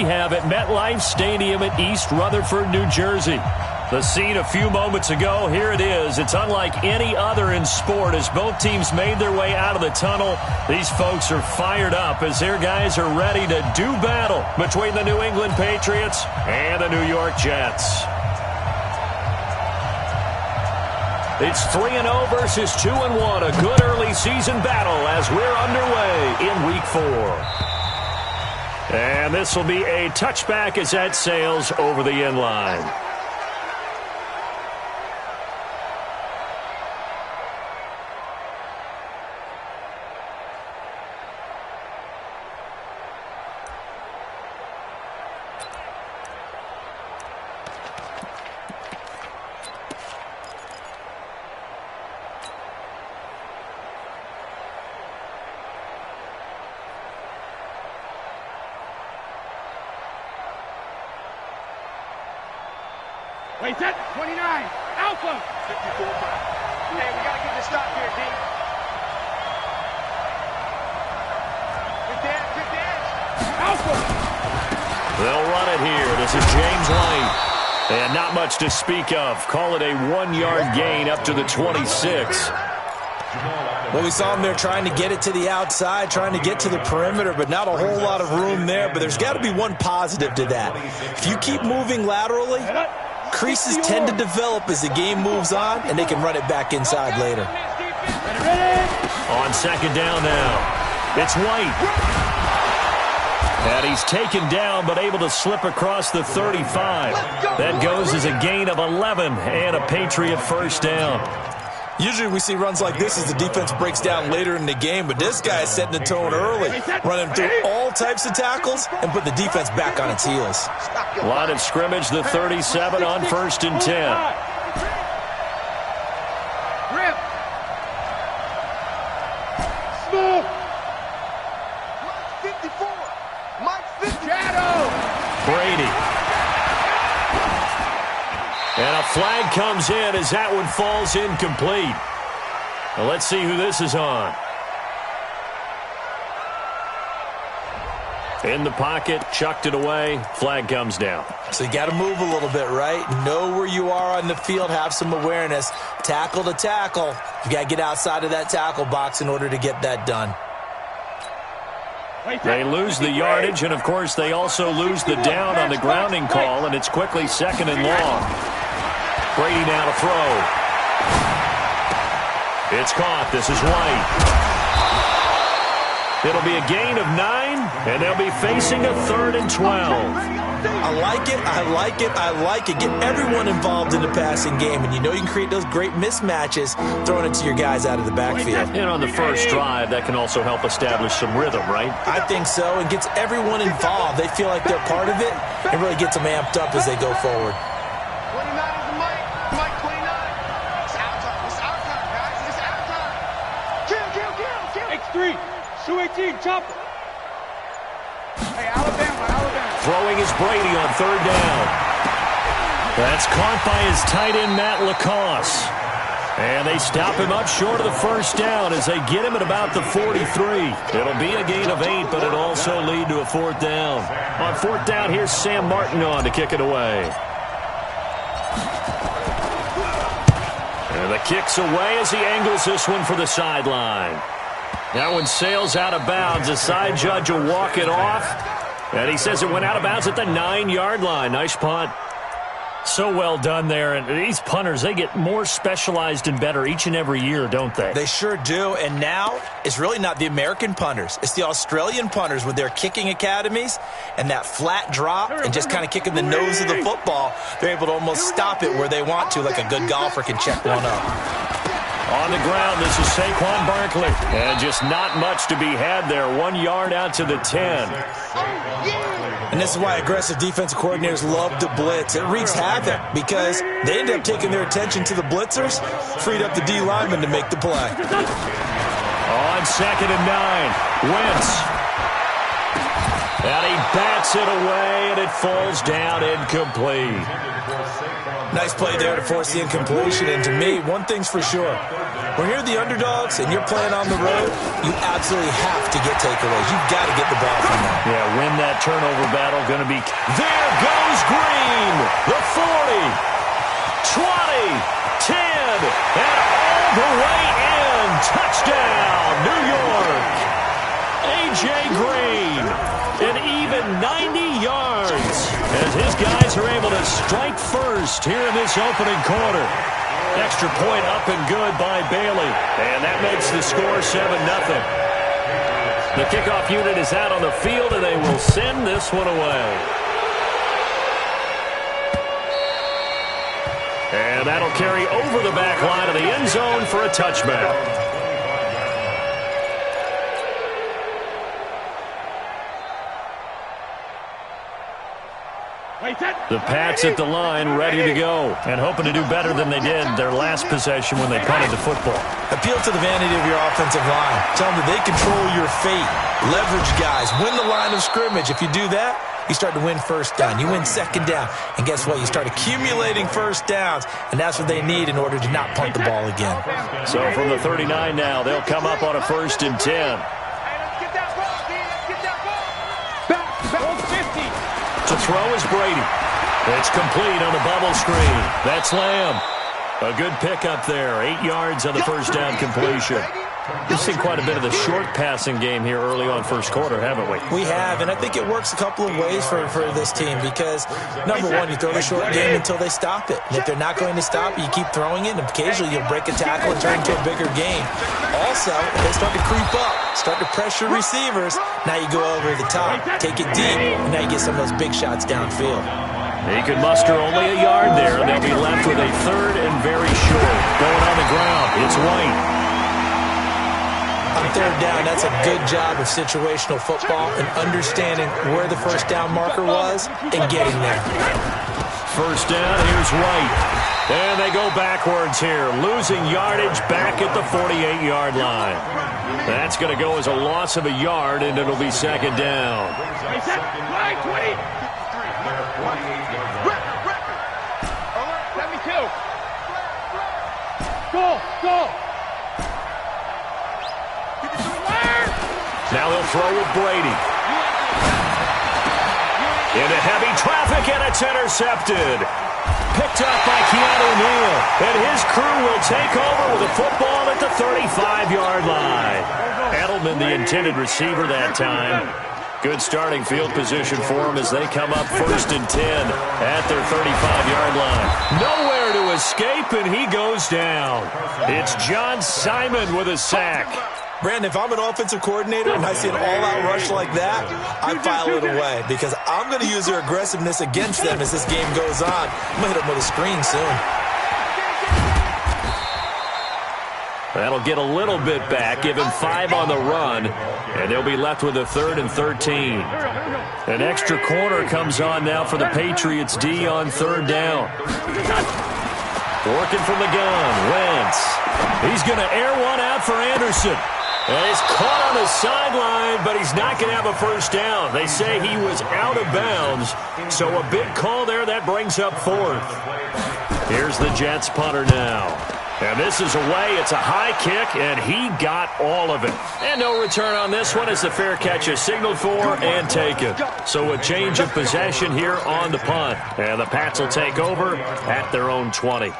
have at MetLife Stadium at East Rutherford, New Jersey. The scene a few moments ago, here it is. It's unlike any other in sport as both teams made their way out of the tunnel. These folks are fired up as their guys are ready to do battle between the New England Patriots and the New York Jets. It's 3-0 versus 2-1, a good early season battle as we're underway in Week 4. And this will be a touchback as that sails over the end line. Wait, set, 29, Alpha. 54. Hey, we got to get this stop here, D. Good dance. Alpha. They'll run it here. This is James White. And not much to speak of. Call it a 1-yard gain up to the 26. Well, we saw him there trying to get it to the outside, trying to get to the perimeter, but not a whole lot of room there. But there's got to be one positive to that. If you keep moving laterally, creases tend to develop as the game moves on, and they can run it back inside later. On second down now, it's White. And he's taken down but able to slip across the 35. That goes as a gain of 11 and a Patriot first down. Usually we see runs like this as the defense breaks down later in the game, but this guy is setting the tone early, running through all types of tackles and put the defense back on its heels. Line of scrimmage, the 37 on 1st and 10. Grip. Smooth. 54. Mike 50. Shadow. Brady. And a flag comes in as that one falls incomplete. Now let's see who this is on. In the pocket, chucked it away, flag comes down. So you got to move a little bit, right? Know where you are on the field, have some awareness. Tackle to tackle. You got to get outside of that tackle box in order to get that done. They lose the yardage, and of course they also lose the down on the grounding call, and it's quickly 2nd and long. Brady now to throw. It's caught. This is White. It'll be a gain of 9, and they'll be facing a 3rd and 12. I like it, I like it, I like it. Get everyone involved in the passing game, and you know you can create those great mismatches throwing it to your guys out of the backfield. And on the first drive, that can also help establish some rhythm, right? I think so, and gets everyone involved. They feel like they're part of it, and really gets them amped up as they go forward. 29 is the Mike. Mike 29. It's our time. It's our time, guys. It's our time. Kill. X3. Shoe 18. Chopper. Hey, Alabama. Throwing is Brady on 3rd down. That's caught by his tight end, Matt Lacoste. And they stop him up short of the first down as they get him at about the 43. It'll be a gain of 8, but it'll also lead to a 4th down. On 4th down, here's Sam Martin on to kick it away. And the kick's away as he angles this one for the sideline. That one sails out of bounds. The side judge will walk it off. And he says it went out of bounds at the 9-yard line. Nice punt. So well done there. And these punters, they get more specialized and better each and every year, don't they? They sure do. And now it's really not the American punters. It's the Australian punters with their kicking academies and that flat drop and just kind of kicking the nose of the football. They're able to almost stop it where they want to, like a good golfer can check one up. On the ground, this is Saquon Barkley. And just not much to be had there. 1 yard out to the 10. And this is why aggressive defensive coordinators love to blitz. It wreaks havoc because they end up taking their attention to the blitzers, freed up the D lineman to make the play. On 2nd and 9, Wentz. And he bats it away, and it falls down incomplete. Nice play there to force the incompletion. And to me, one thing's for sure. When you're the underdogs and you're playing on the road, you absolutely have to get takeaways. You've got to get the ball from them. Yeah, win that turnover battle. Going to be... There goes Green! The 40, 20, 10, and all the way in. Touchdown, New York! A.J. Green, an even 90 yards as his guys are able to strike first here in this opening quarter. Extra point up and good by Bailey, and that makes the score 7-0. The kickoff unit is out on the field, and they will send this one away. And that'll carry over the back line of the end zone for a touchback. The Pats at the line, ready to go, and hoping to do better than they did their last possession when they punted the football. Appeal to the vanity of your offensive line. Tell them that they control your fate. Leverage guys. Win the line of scrimmage. If you do that, you start to win first down. You win second down. And guess what? You start accumulating first downs, and that's what they need in order to not punt the ball again. So from the 39 now, they'll come up on a 1st and 10. To throw is Brady. It's complete on the bubble screen. That's Lamb. A good pickup there. 8 yards on the first down completion. We've seen quite a bit of the short passing game here early on first quarter, haven't we? We have, and I think it works a couple of ways for this team because, number one, you throw the short game until they stop it. And if they're not going to stop it, you keep throwing it, and occasionally you'll break a tackle and turn into a bigger game. Also, if they start to creep up, start to pressure receivers, now you go over the top, take it deep, and now you get some of those big shots downfield. He could muster only a yard there, and they'll be left with a 3rd and very short. Going on the ground, it's White. On 3rd down, that's a good job of situational football and understanding where the first down marker was and getting there. First down, here's White. And they go backwards here, losing yardage back at the 48-yard line. That's going to go as a loss of a yard, and it'll be 2nd down. Go! Now they'll throw with Brady. Into heavy traffic, and it's intercepted. Picked up by Keanu Neal. And his crew will take over with a football at the 35-yard line. Edelman, the intended receiver that time. Good starting field position for him as they come up 1st and 10 at their 35-yard line. Nowhere to escape, and he goes down. It's John Simon with a sack. Brandon, if I'm an offensive coordinator and I see an all-out rush like that, I file it away because I'm going to use their aggressiveness against them as this game goes on. I'm going to hit them with a screen soon. That'll get a little bit back, give him 5 on the run, and they'll be left with a 3rd and 13. An extra corner comes on now for the Patriots D on 3rd down. Working from the gun, Wentz. He's going to air one out for Anderson. And he's caught on the sideline, but he's not going to have a first down. They say he was out of bounds, so a big call there. That brings up 4th. Here's the Jets punter now. And this is away. It's a high kick, and he got all of it. And no return on this one as the fair catch is signaled for and taken. So a change of possession here on the punt. And the Pats will take over at their own 20.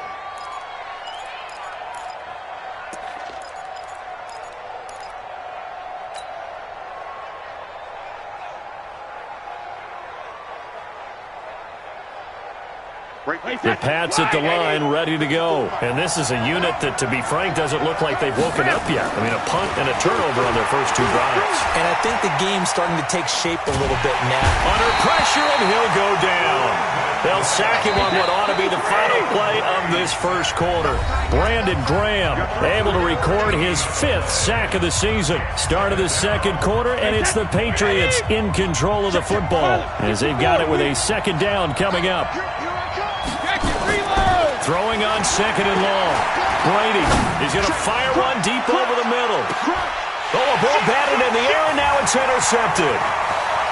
The Pats at the line, ready to go. And this is a unit that, to be frank, doesn't look like they've woken up yet. I mean, a punt and a turnover on their first 2 drives. And I think the game's starting to take shape a little bit now. Under pressure, and he'll go down. They'll sack him on what ought to be the final play of this first quarter. Brandon Graham able to record his 5th sack of the season. Start of the second quarter, and it's the Patriots in control of the football as they've got it with a 2nd down coming up. Throwing on 2nd and long. Brady is going to fire one deep over the middle. Oh, a ball batted in the air, and now it's intercepted.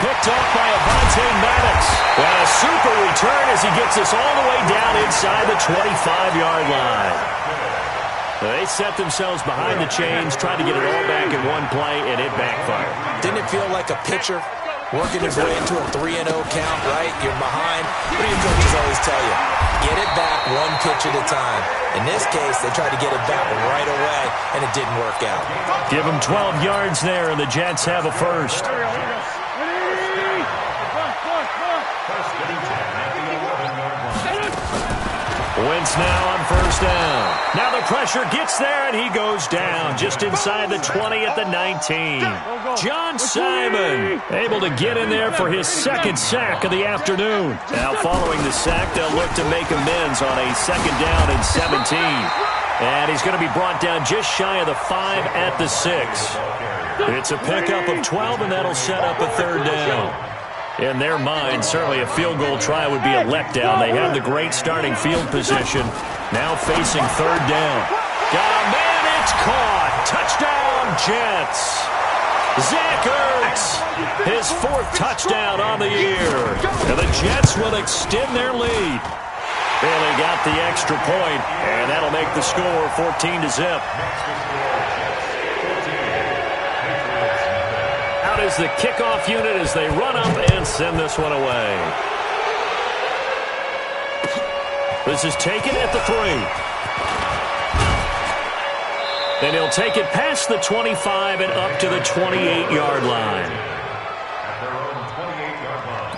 picked off by Avonte Maddox. And a super return as he gets us all the way down inside the 25-yard line. They set themselves behind the chains, tried to get it all back in one play, and it backfired. Didn't it feel like a pitcher working his way into a 3-0 count, right? You're behind. What do your coaches always tell you? Get it back one pitch at a time. In this case, they tried to get it back right away, and it didn't work out. Give them 12 yards there, and the Jets have a first. Wentz now on first down. Now the pressure gets there, and he goes down just inside the 20 at the 19. John Simon able to get in there for his second sack of the afternoon. Now following the sack, they'll look to make amends on a second down and 17. And he's going to be brought down just shy of the 5 at the 6. It's a pickup of 12, and that'll set up a third down. In their mind, certainly a field goal try would be a letdown. They have the great starting field position. Now facing third down. Got a man, it's caught. Touchdown, Jets. Zach Ertz, his 4th touchdown on the year. And the Jets will extend their lead. Barely got the extra point, and that'll make the score 14-0. Is the kickoff unit as they run up and send this one away. This is taken at the 3. And he'll take it past the 25 and up to the 28-yard line. At their own 28-yard line.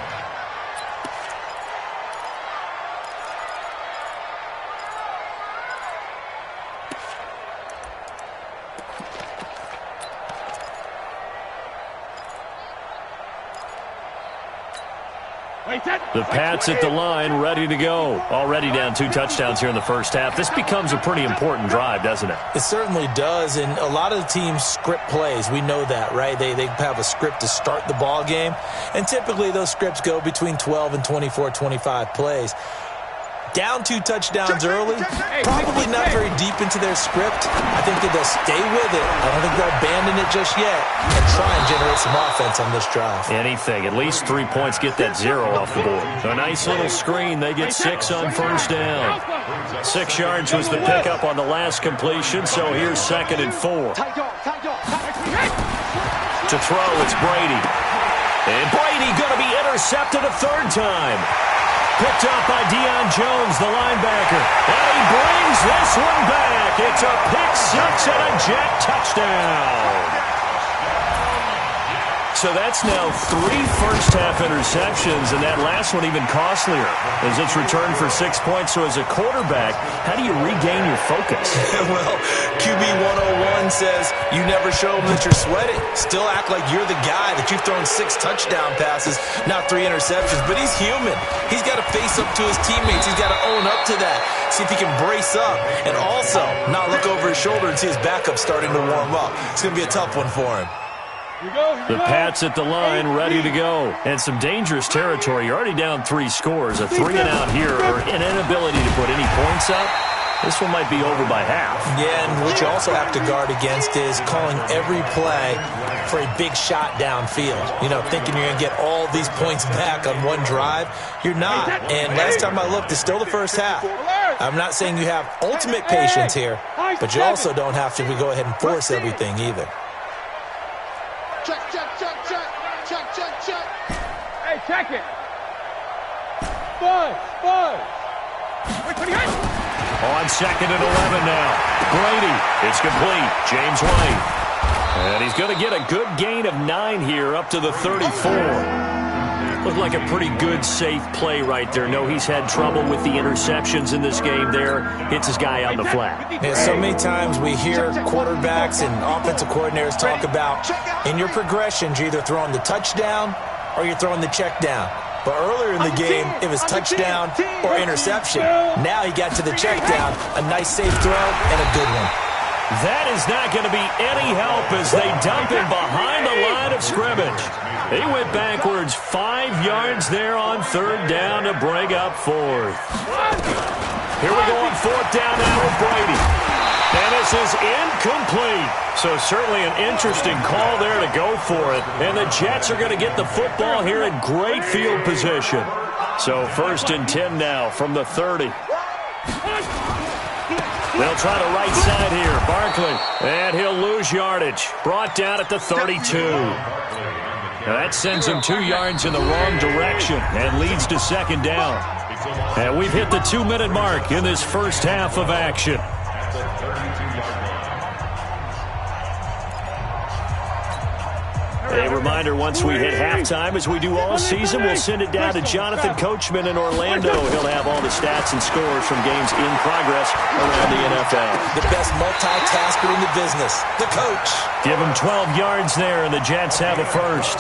The Pats at the line, ready to go. Already down 2 touchdowns here in the first half. This becomes a pretty important drive, doesn't it? It certainly does, and a lot of the teams script plays. We know that, right? They have a script to start the ball game, and typically those scripts go between 12 and 24, 25 plays. Down 2 touchdowns early, probably not very deep into their script. I think that they'll stay with it. I don't think they'll abandon it just yet and try and generate some offense on this drive. Anything. At least 3 points, get that 0 off the board. A nice little screen. They get 6 on first down. 6 yards was the pickup on the last completion, so here's 2nd and 4. To throw, it's Brady. And Brady going to be intercepted a 3rd time. Picked up by Deion Jones, the linebacker. And he brings this one back. It's a pick 6 and a Jet touchdown. So that's now 3 first-half interceptions, and that last one even costlier as it's returned for 6 points. So as a quarterback, how do you regain your focus? Well, QB 101 says you never show them that you're sweating. Still act like you're the guy, that you've thrown 6 touchdown passes, not 3 interceptions. But he's human. He's got to face up to his teammates. He's got to own up to that. See if he can brace up and also not look over his shoulder and see his backup starting to warm up. It's going to be a tough one for him. The Pats at the line, ready to go. And some dangerous territory. You're already down 3 scores. A 3-and-out here, or an inability to put any points up. This one might be over by half. Yeah, and what you also have to guard against is calling every play for a big shot downfield. You know, thinking you're going to get all these points back on one drive. You're not. And last time I looked, it's still the first half. I'm not saying you have ultimate patience here, but you also don't have to go ahead and force everything either. Check, check, check, check, check, check, check. Hey, check it. Buzz. On 2nd and 11 now. Brady, it's complete. James White. And he's going to get a good gain of 9 here up to the 34. Looked like a pretty good, safe play right there. No, he's had trouble with the interceptions in this game there. Hits his guy out in the flat. Yeah, so many times we hear quarterbacks and offensive coordinators talk about in your progressions, you're either throwing the touchdown or you're throwing the check down. But earlier in the game, it was touchdown or interception. Now he got to the check down. A nice, safe throw and a good one. That is not going to be any help as they dump him behind the line of scrimmage. He went backwards 5 yards there on 3rd down to bring up 4th. Here we go on fourth down now with Brady. And this is incomplete. So certainly an interesting call there to go for it. And the Jets are going to get the football here in great field position. So 1st and 10 now from the 30. They'll try the right side here. Barkley. And he'll lose yardage. Brought down at the 32. Now that sends him 2 yards in the wrong direction and leads to 2nd down. And we've hit the 2-minute mark in this first half of action. A reminder, once we hit halftime, as we do all season, we'll send it down to Jonathan Coachman in Orlando. He'll have all the stats and scores from games in progress around the NFL. The best multitasker in the business, the coach. Give him 12 yards there, and the Jets have a first.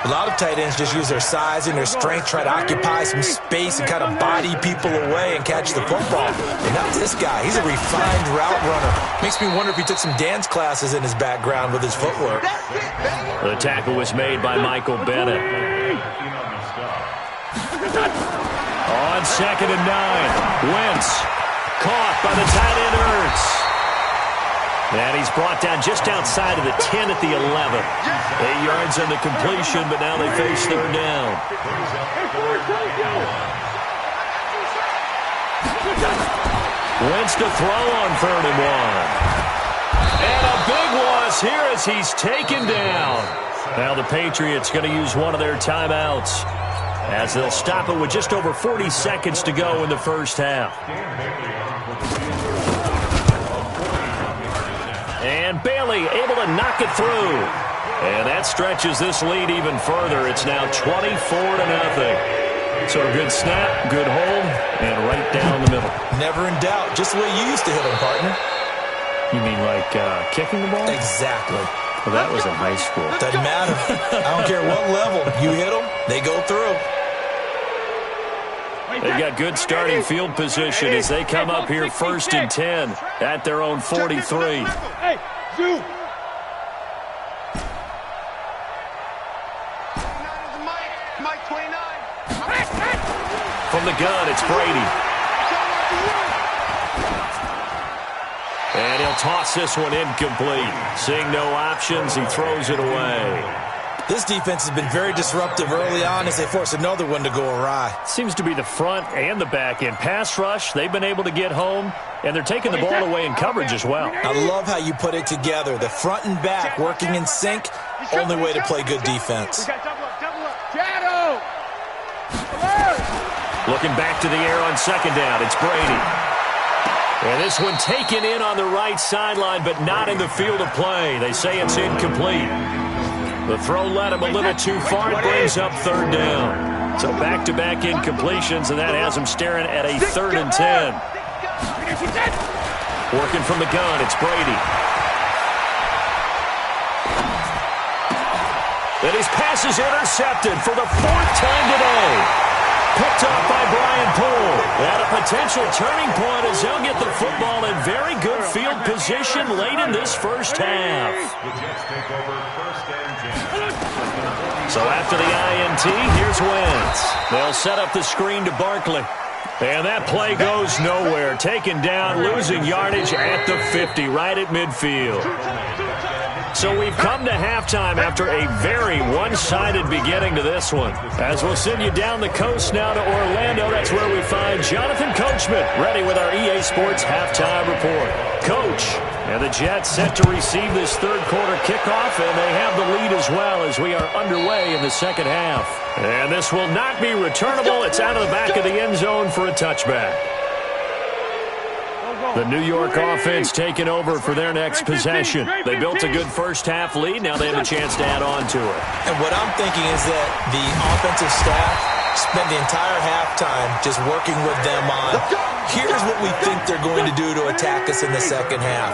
A lot of tight ends just use their size and their strength, try to occupy some space and kind of body people away and catch the football. And not this guy. He's a refined route runner. Makes me wonder if he took some dance classes in his background with his footwork. The tackle was made by Michael Bennett. On 2nd and 9, Wentz caught by the tight end Ertz. And he's brought down just outside of the 10 at the 11. 8 yards on the completion, but now they face 3rd down. Wentz to throw on 3rd and 1. And a big loss here as he's taken down. Now the Patriots going to use one of their timeouts as they'll stop it with just over 40 seconds to go in the first half. And Bailey able to knock it through. And that stretches this lead even further. It's now 24-0. So good snap, good hold, and right down the middle. Never in doubt. Just the way you used to hit them, partner. You mean like kicking the ball? Exactly. Well, that was in high school. Doesn't matter. I don't care what level. You hit them, they go through. They've got good starting field position as they come up here 1st and 10 at their own 43. Hey, shoot! Mike 29. From the gun, it's Brady. And he'll toss this one incomplete. Seeing no options, he throws it away. This defense has been very disruptive early on as they force another one to go awry. Seems to be the front and the back end. Pass rush, they've been able to get home, and they're taking the ball away in coverage as well. I love how you put it together. The front and back working in sync, only way to play good defense. Shadow! Looking back to the air on 2nd down, it's Brady. And this one taken in on the right sideline, but not in the field of play. They say it's incomplete. The throw led him a little too far. It brings up 3rd down. So back-to-back incompletions, and that has him staring at a 3rd and 10. Working from the gun, it's Brady. And his pass is intercepted for the 4th time today. Picked up by Brian Poole. At a potential turning point as they'll get the football in very good field position late in this first half. So after the INT, here's Wentz. They'll set up the screen to Barkley. And that play goes nowhere. Taken down, losing yardage at the 50, right at midfield. So we've come to halftime after a very one-sided beginning to this one. As we'll send you down the coast now to Orlando, that's where we find Jonathan Coachman, ready with our EA Sports halftime report. Coach, and the Jets set to receive this 3rd quarter kickoff, and they have the lead as well as we are underway in the 2nd half. And this will not be returnable. It's out of the back of the end zone for a touchback. The New York offense taking over for their next possession. They built a good first half lead. Now they have a chance to add on to it. And what I'm thinking is that the offensive staff spent the entire halftime just working with them on, here's what we think they're going to do to attack us in the 2nd half.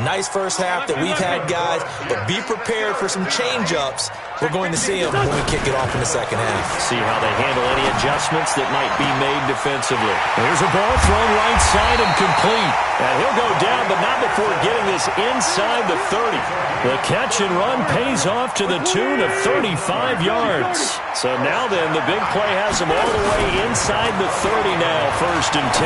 Nice first half that we've had, guys, but be prepared for some change-ups We're going to see him when we kick it off in the second half. See how they handle any adjustments that might be made defensively. Here's a ball thrown right side and complete. And he'll go down, but not before getting this inside the 30. The catch and run pays off to the tune of 35 yards. So now then, the big play has him all the way inside the 30 now, 1st and 10.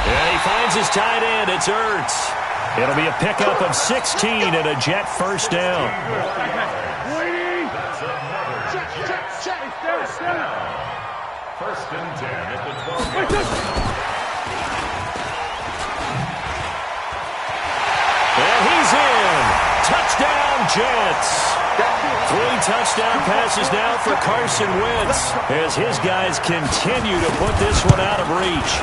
And he finds his tight end. It's Ertz. It'll be a pickup of 16 and a Jet first down. First and 10 at the 12. And he's in. Touchdown, Jets. 3 touchdown passes now for Carson Wentz as his guys continue to put this one out of reach.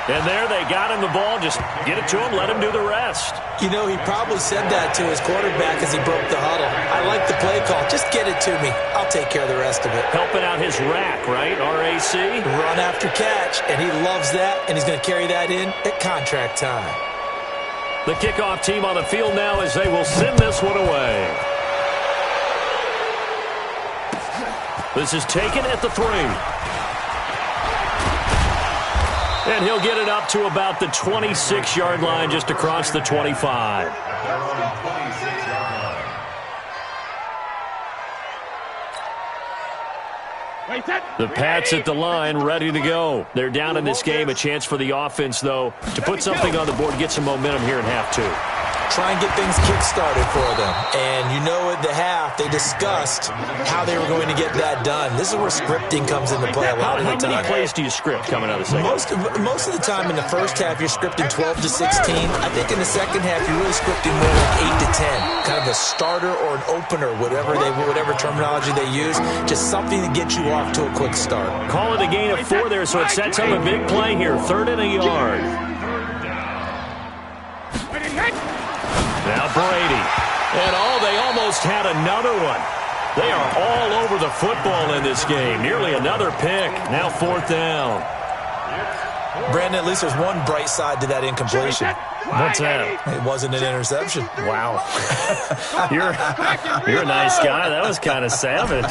And there they got him the ball. Just get it to him, let him do the rest. You know, he probably said that to his quarterback as he broke the huddle. I like the play call. Just get it to me. I'll take care of the rest of it. Helping out his rack, right? RAC? Run after catch, and he loves that, and he's going to carry that in at contract time. The kickoff team on the field now as they will send this one away. This is taken at the 3. And he'll get it up to about the 26-yard line, just across the 25. The Pats at the line, ready to go. They're down in this game. A chance for the offense, though, to put something on the board, get some momentum here in half 2. Try and get things kick-started for them. And you know at the half, they discussed how they were going to get that done. This is where scripting comes into play a lot of the time. How many plays do you script coming out of the second? Most of the time in the first half, you're scripting 12 to 16. I think in the second half, you're really scripting more like 8 to 10. Kind of a starter or an opener, whatever terminology they use. Just something to get you off to a quick start. Call it a gain of 4 there, so it sets up a big play here. 3rd and a yard. Now Brady. And they almost had another one. They are all over the football in this game. Nearly another pick. Now 4th down. Brandon, at least there's one bright side to that incompletion. What's that? It wasn't an interception. Wow. You're a nice guy. That was kind of savage.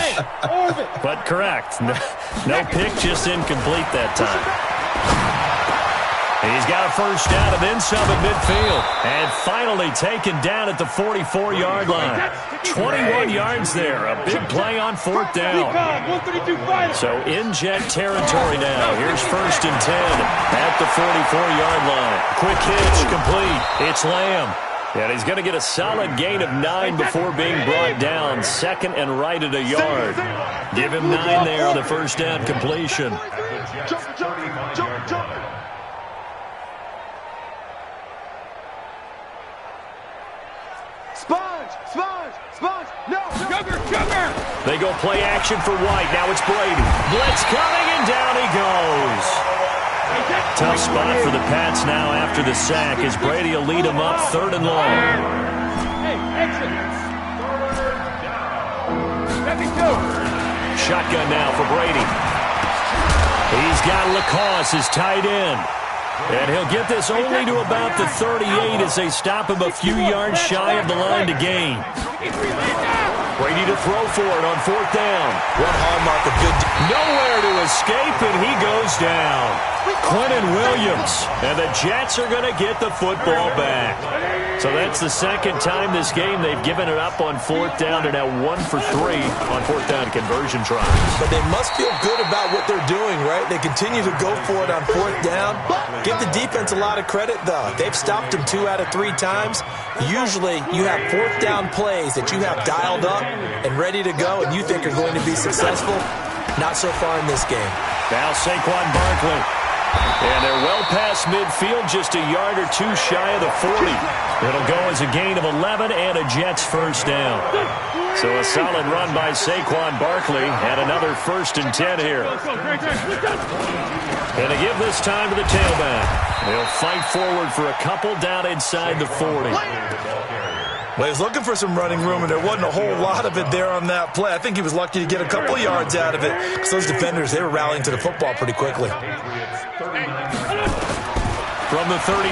But correct. No pick, just incomplete that time. He's got a first down and then some at midfield. And finally taken down at the 44-yard line. 21 yards there. A big play on 4th down. So in Jet territory now. Here's 1st and 10 at the 44-yard line. Quick hitch complete. It's Lamb. And he's going to get a solid gain of 9 before being brought down. 2nd and right at a yard. Give him 9 there on the first down completion. Sponge! No! Sugar! They go play action for White. Now it's Brady. Blitz coming, and down he goes. Tough spot for the Pats now after the sack as Brady will lead them up 3rd and long. Hey, exit! Let me go! Shotgun now for Brady. He's got Lacoste, his tight end. And he'll get this only to about the 38 as they stop him a few yards shy of the line to gain. Brady to throw for it on 4th down. One hallmark of good... Nowhere to escape, and he goes down. Quentin Williams. And the Jets are going to get the football back. So that's the 2nd time this game they've given it up on 4th down. They're now 1 for 3 on 4th down conversion tries. But they must feel good about what they're doing, right? They continue to go for it on 4th down. Give the defense a lot of credit, though. They've stopped them 2 out of 3 times. Usually, you have 4th down plays that you have dialed up and ready to go and you think are going to be successful. Not so far in this game. Now Saquon Barkley. And they're well past midfield, just a yard or 2 shy of the 40. It'll go as a gain of 11 and a Jets first down. So a solid run by Saquon Barkley and another 1st and 10 here. And to give this time to the tailback. They'll fight forward for a couple down inside the 40. Well, he was looking for some running room, and there wasn't a whole lot of it there on that play. I think he was lucky to get a couple yards out of it because those defenders, they were rallying to the football pretty quickly. From the 39,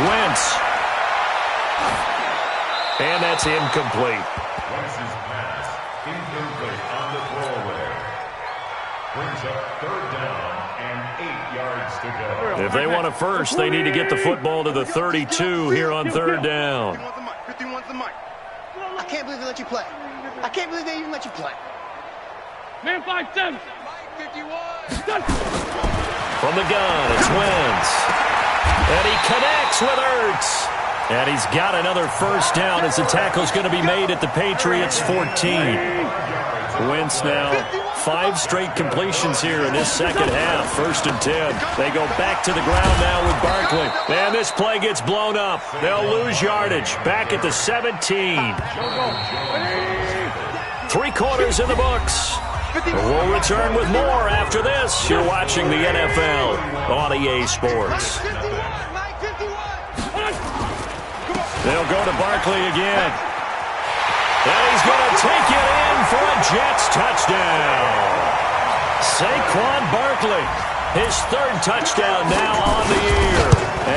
Wentz. And that's incomplete. Brings up 3rd down and 8 yards to go. If they want a first, they need to get the football to the 32 here on 3rd down. 51's the mic. I can't believe they let you play. I can't believe they even let you play. Man 5-7. 51. From the gun, it's Wentz. And he connects with Ertz. And he's got another first down as the tackle's going to be made at the Patriots' 14. Wentz now 5 straight completions here in this second half. 1st and 10. They go back to the ground now with Barkley. And this play gets blown up. They'll lose yardage. Back at the 17. 3 quarters in the books. We'll return with more after this. You're watching the NFL on EA Sports. They'll go to Barkley again. And he's going to take it in for a Jets touchdown. Saquon Barkley, his 3rd touchdown now on the year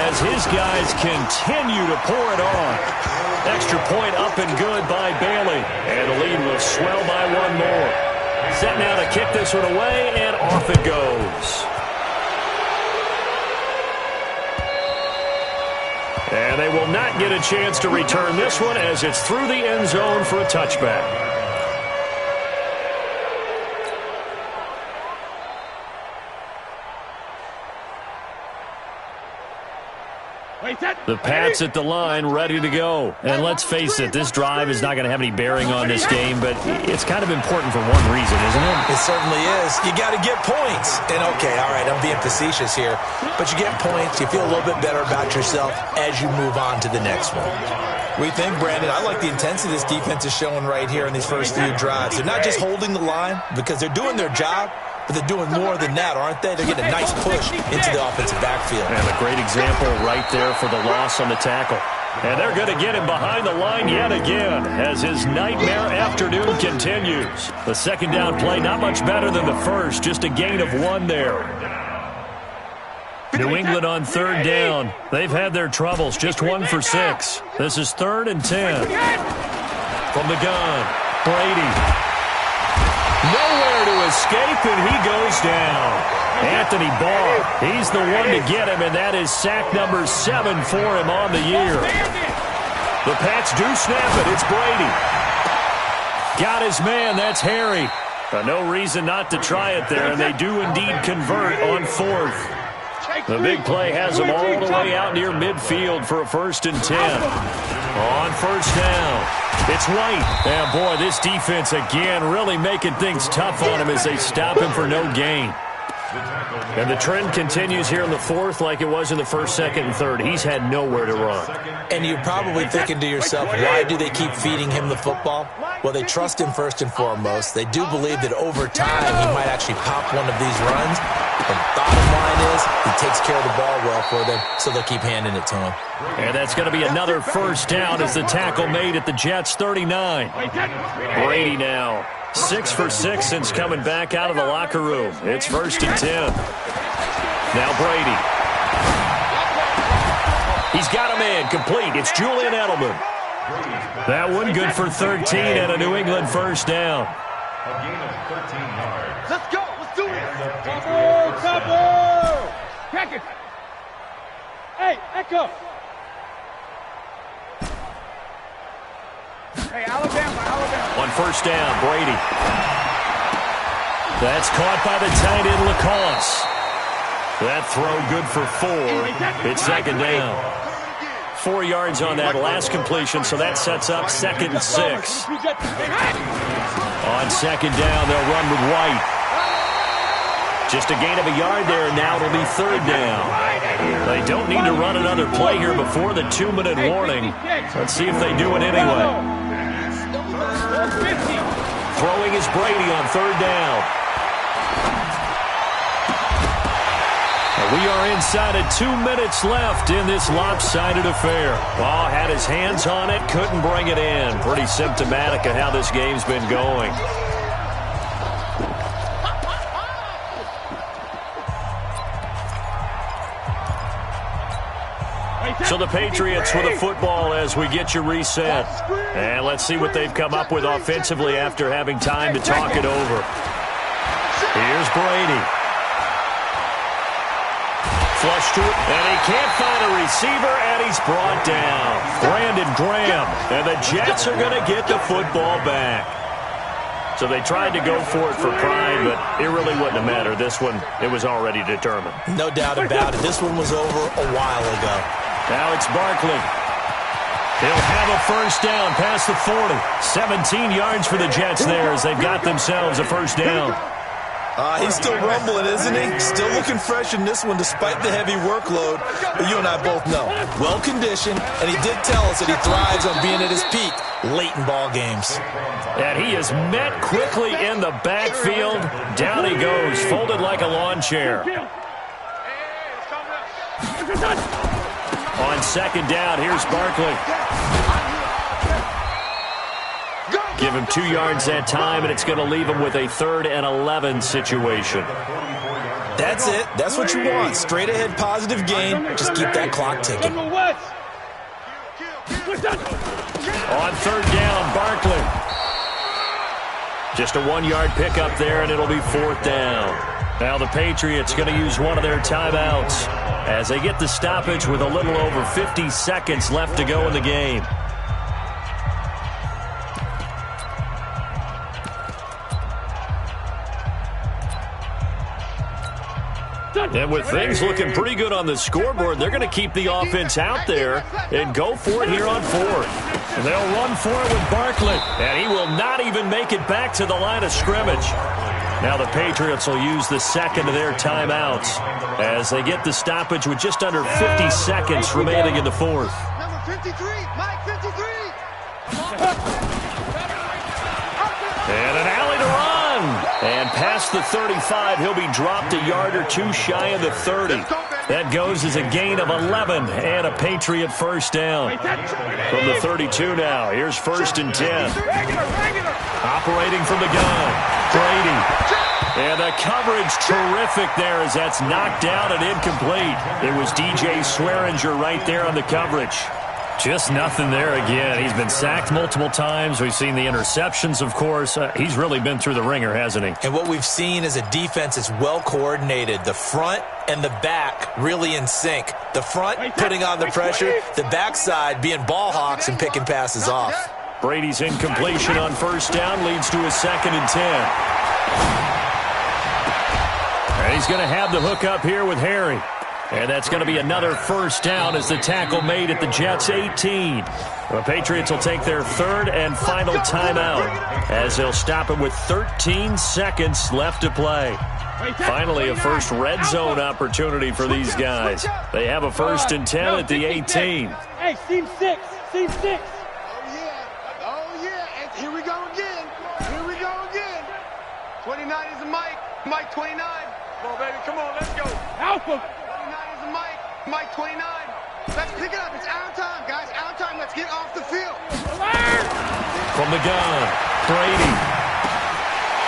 as his guys continue to pour it on. Extra point up and good by Bailey. And the lead will swell by 1 more. Set now to kick this one away, and off it goes. And they will not get a chance to return this one as it's through the end zone for a touchback. The Pats at the line, ready to go. And let's face it, this drive is not going to have any bearing on this game, but it's kind of important for one reason, isn't it? It certainly is. You got to get points. And, okay, all right, I'm being facetious here, but you get points, you feel a little bit better about yourself as you move on to the next one. We think, Brandon, I like the intensity this defense is showing right here in these first few drives. They're not just holding the line because they're doing their job, but they're doing more than that, aren't they? They're getting a nice push into the offensive backfield. And a great example right there for the loss on the tackle. And they're going to get him behind the line yet again as his nightmare afternoon continues. The second down play, not much better than the first, just a gain of 1 there. New England on 3rd down. They've had their troubles, just 1 for 6. This is 3rd and 10. From the gun, Brady. Nowhere to escape, and he goes down. Anthony Barr, he's the one to get him, and that is sack number 7 for him on the year. The Pats do snap it. It's Brady. Got his man. That's Harry. No reason not to try it there, and they do indeed convert on 4th. The big play has them all the way out near midfield for a 1st and 10. On 1st down, it's White. And, boy, this defense, again, really making things tough on him as they stop him for no gain. And the trend continues here in the 4th like it was in the 1st, 2nd, and 3rd. He's had nowhere to run. And you're probably thinking to yourself, why do they keep feeding him the football? Well, they trust him first and foremost. They do believe that over time he might actually pop one of these runs. But the bottom line is he takes care of the ball well for them, so they'll keep handing it to him. And that's going to be another 1st down as the tackle made at the Jets' 39. Brady now 6 for 6 since coming back out of the locker room. It's 1st and 10. Now Brady. He's got a man complete. It's Julian Edelman. That one good for 13 and a New England 1st down. A gain of 13 yards. Let's go. Let's do it. Cover! Check it. Hey, Echo. Hey, Alabama. On 1st down, Brady. That's caught by the tight end, Lacoste. That throw good for 4. It's 2nd down. 4 yards on that last completion, so that sets up 2nd and 6. On 2nd down, they'll run with White. Just a gain of a yard there, and now it'll be 3rd down. They don't need to run another play here before the 2-minute warning. Let's see if they do it anyway. Throwing is Brady on 3rd down. We are inside of 2 minutes left in this lopsided affair. Ball had his hands on it, couldn't bring it in. Pretty symptomatic of how this game's been going. So the Patriots with a football as we get you reset. And let's see what they've come up with offensively after having time to talk it over. Here's Brady. Flush to it, and he can't find a receiver, and he's brought down. Brandon Graham, and the Jets are going to get the football back. So they tried to go for it for pride, but it really wouldn't have mattered. This one, it was already determined. No doubt about it. This one was over a while ago. Now it's Barkley. He'll have a first down past the 40. 17 yards for the Jets there as they've got themselves a first down. He's still rumbling, isn't he? Still looking fresh in this one despite the heavy workload. But you and I both know, well-conditioned, and he did tell us that he thrives on being at his peak late in ball games. And he is met quickly in the backfield. Down he goes, folded like a lawn chair. On second down, here's Barkley. Give him 2 yards that time, and it's going to leave him with a 3rd and 11 situation. That's it. That's what you want. Straight ahead positive gain. Just keep that clock ticking. On 3rd down, Barkley. Just a 1-yard pickup there, and it'll be 4th down. Now the Patriots going to use one of their timeouts as they get the stoppage with a little over 50 seconds left to go in the game. And with things looking pretty good on the scoreboard, they're going to keep the offense out there and go for it here on 4th. And they'll run for it with Barkley, and he will not even make it back to the line of scrimmage. Now the Patriots will use the second of their timeouts as they get the stoppage with just under 50 seconds remaining in the 4th. Number 53, Mike 53. And an alley to run. And past the 35, he'll be dropped a yard or two shy of the 30. That goes as a gain of 11 and a Patriot first down. From the 32 now, here's 1st and 10. Operating from the gun, Brady. And the coverage terrific there as that's knocked down and incomplete. It was DJ Swearinger right there on the coverage. Just nothing there again. He's been sacked multiple times. We've seen the interceptions, of course. He's really been through the ringer, hasn't he? And what we've seen is a defense that's well coordinated. The front and the back really in sync. The front putting on the pressure, the backside being ball hawks and picking passes off. Brady's incompletion on 1st down leads to a 2nd and 10. And he's going to have the hook up here with Harry. And that's going to be another first down as the tackle made at the Jets' 18. The Patriots will take their 3rd and final timeout as they'll stop it with 13 seconds left to play. Finally, a first red zone opportunity for these guys. They have a 1st and 10 at the 18. Hey, seam 6. Seam 6. Oh, yeah. Oh, yeah. And here we go again. Here we go again. 29 is a Mike. Mike 29. Come on, baby. Come on. Let's go. Alpha. 29 is a Mike. Mike 29. Let's pick it up. It's our time, guys. Our time. Let's get off the field. From the gun, Brady.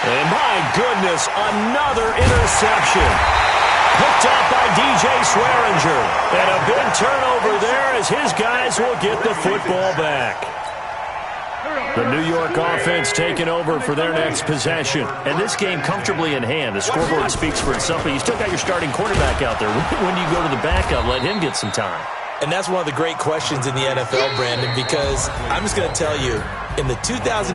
And my goodness, another interception. Picked up by DJ Swearinger. And a big turnover there as his guys will get the football back. The New York offense taking over for their next possession. And this game comfortably in hand. The scoreboard speaks for itself, but you still got your starting quarterback out there. When do you go to the backup, let him get some time? And that's one of the great questions in the NFL, Brandon, because I'm just going to tell you, in the 2000